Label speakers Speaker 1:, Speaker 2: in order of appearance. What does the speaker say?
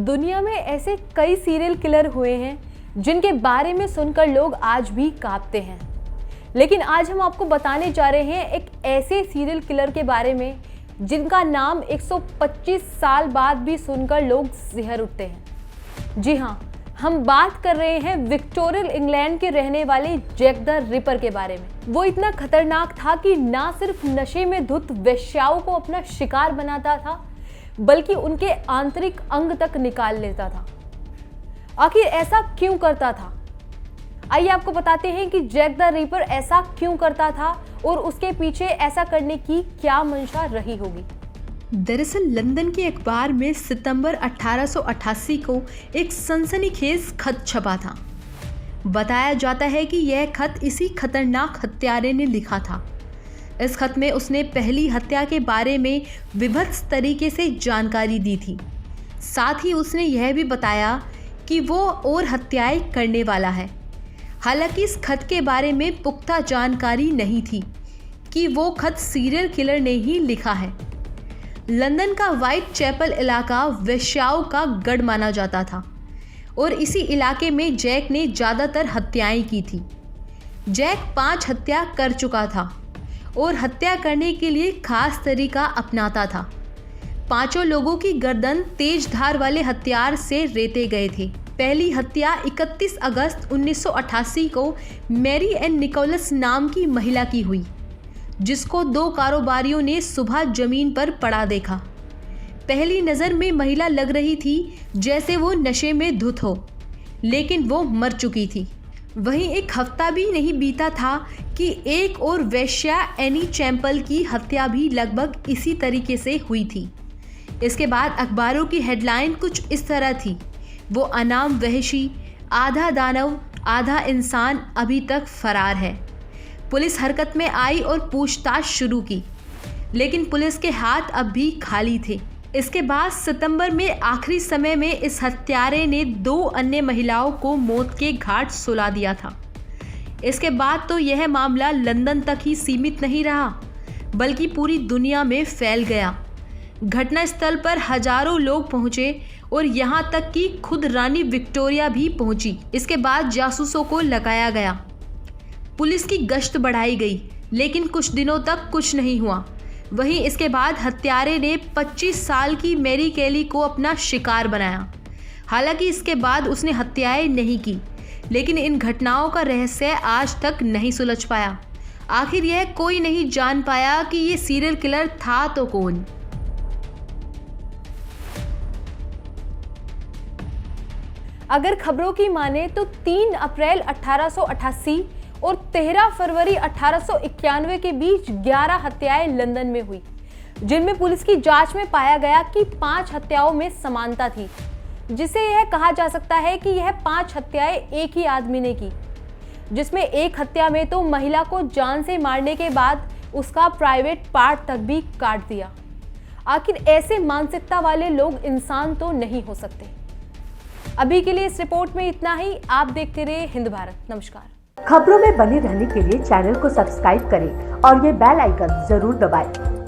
Speaker 1: दुनिया में ऐसे कई सीरियल किलर हुए हैं जिनके बारे में सुनकर लोग आज भी कांपते हैं, लेकिन आज हम आपको बताने जा रहे हैं एक ऐसे सीरियल किलर के बारे में जिनका नाम 125 साल बाद भी सुनकर लोग सिहर उठते हैं। जी हाँ, हम बात कर रहे हैं विक्टोरियल इंग्लैंड के रहने वाले जैक द रिपर के बारे में। वो इतना खतरनाक था कि ना सिर्फ नशे में धुत वेश्याओं को अपना शिकार बनाता था, बल्कि उनके आंतरिक अंग तक निकाल लेता था। आखिर ऐसा क्यों करता था? आइए आपको बताते हैं कि जैक द रिपर ऐसा क्यों करता था और उसके पीछे ऐसा करने की क्या मंशा रही होगी।
Speaker 2: दरअसल लंदन के अखबार में सितंबर 1888 को एक सनसनीखेज खत छपा था। बताया जाता है कि यह खत इसी खतरनाक हत्यारे ने लिखा था। इस खत में उसने पहली हत्या के बारे में विभत्स तरीके से जानकारी दी थी। साथ ही उसने यह भी बताया कि वो और हत्याएं करने वाला है। हालांकि इस खत के बारे में पुख्ता जानकारी नहीं थी कि वो खत सीरियल किलर ने ही लिखा है। लंदन का व्हाइट चैपल इलाका वेश्याओं का गढ़ माना जाता था और इसी इलाके में जैक ने ज़्यादातर हत्याएं की थी। जैक 5 हत्या कर चुका था और हत्या करने के लिए खास तरीका अपनाता था। 5 लोगों की गर्दन तेज धार वाले हथियार से रेते गए थे। पहली हत्या 31 अगस्त 1988 को मैरी एन निकोलस नाम की महिला की हुई, जिसको 2 कारोबारियों ने सुबह जमीन पर पड़ा देखा। पहली नज़र में महिला लग रही थी जैसे वो नशे में धुत हो, लेकिन वो मर चुकी थी। वहीं एक हफ्ता भी नहीं बीता था कि एक और वेश्या एनी चैम्पल की हत्या भी लगभग इसी तरीके से हुई थी। इसके बाद अखबारों की हेडलाइन कुछ इस तरह थी, वो अनाम वहशी, आधा दानव आधा इंसान अभी तक फरार है। पुलिस हरकत में आई और पूछताछ शुरू की, लेकिन पुलिस के हाथ अब भी खाली थे। इसके बाद सितंबर में आखिरी समय में इस हत्यारे ने 2 अन्य महिलाओं को मौत के घाट सुला दिया था। इसके बाद तो यह मामला लंदन तक ही सीमित नहीं रहा, बल्कि पूरी दुनिया में फैल गया। घटनास्थल पर हजारों लोग पहुंचे और यहाँ तक कि खुद रानी विक्टोरिया भी पहुंची। इसके बाद जासूसों को लगाया गया, पुलिस की गश्त बढ़ाई गई, लेकिन कुछ दिनों तक कुछ नहीं हुआ। वहीं इसके बाद हत्यारे ने 25 साल की मैरी कैली को अपना शिकार बनाया। हालांकि इसके बाद उसने हत्याएं नहीं की, लेकिन इन घटनाओं का रहस्य आज तक नहीं सुलझ पाया। आखिर यह कोई नहीं जान पाया कि ये सीरियल किलर था तो कौन।
Speaker 1: अगर खबरों की माने तो 3 अप्रैल 1888 और 13 फरवरी 1891 के बीच 11 हत्याएं लंदन में हुई, जिनमें पुलिस की जांच में पाया गया कि 5 हत्याओं में समानता थी, जिसे यह कहा जा सकता है कि यह 5 हत्याएं एक ही आदमी ने की, जिसमें एक हत्या में तो महिला को जान से मारने के बाद उसका प्राइवेट पार्ट तक भी काट दिया। आखिर ऐसे मानसिकता वाले लोग इंसान तो नहीं हो सकते। अभी के लिए इस रिपोर्ट में इतना ही। आप देखते रहिए हिंद भारत। नमस्कार।
Speaker 3: खबरों में बने रहने के लिए चैनल को सब्सक्राइब करें और ये बेल आइकन जरूर दबाएं।